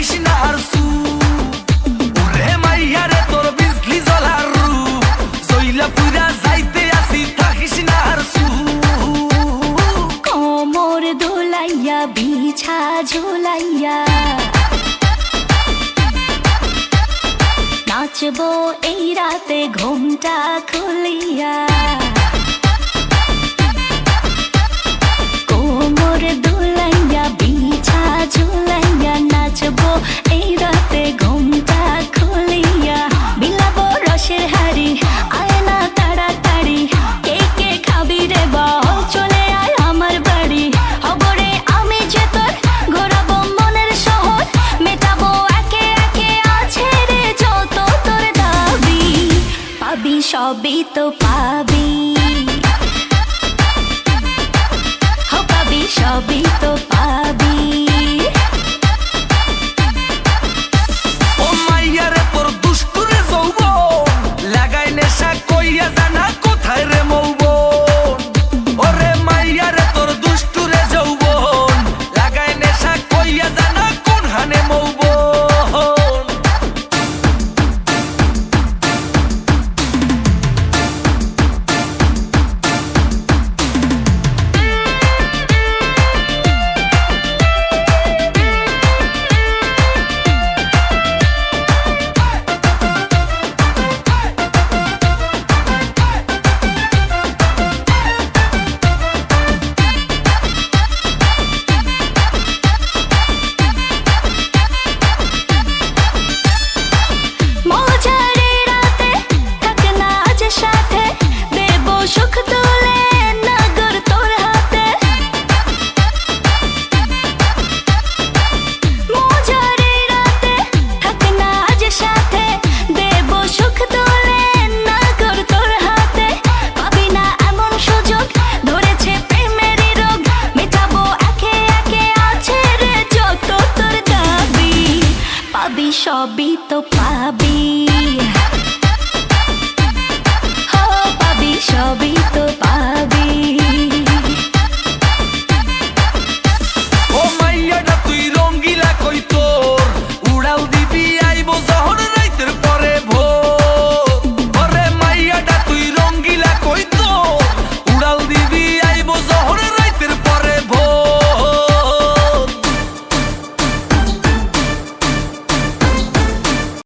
থাকিস না আর ওরে মাইয়া রে তোর বিজলি জ্বলার রূপ জইলা পুরা যাইতে আসি থাকিস না আর কোমর দোলাইয়া বিছা ঝুলাইয়া নাচবো এই রাতে ঘুমটা খুলিয়া কোমর দোলাইয়া বিছা ঝুলাইয়া নাচবো এই রাতে ঘুমটা খুলিয়া বিলাবো রসের হাড়ি আয় না তাড়াতাড়ি কে কে খাবি রে বল চলে আয় আমার বাড়ি হবরে আমি যে তোর ঘোরাবো মনের শহর মেটাবো একে একে আছে রে যত তোর দাবি পাবি সবই তো পাবি পাবি সবই তো পাবি ও মাইয়া রে তোর দুষ্টুরে যৌবন লাগাই নেশা কইয়া জানা কোথায় রে মৌবন ওরে মাইয়া রে তোর দুষ্টুরে যৌবন লাগাই নেশা কইয়া জানা কোন হানে মৌবন সবই তো পাবি পাবি সবই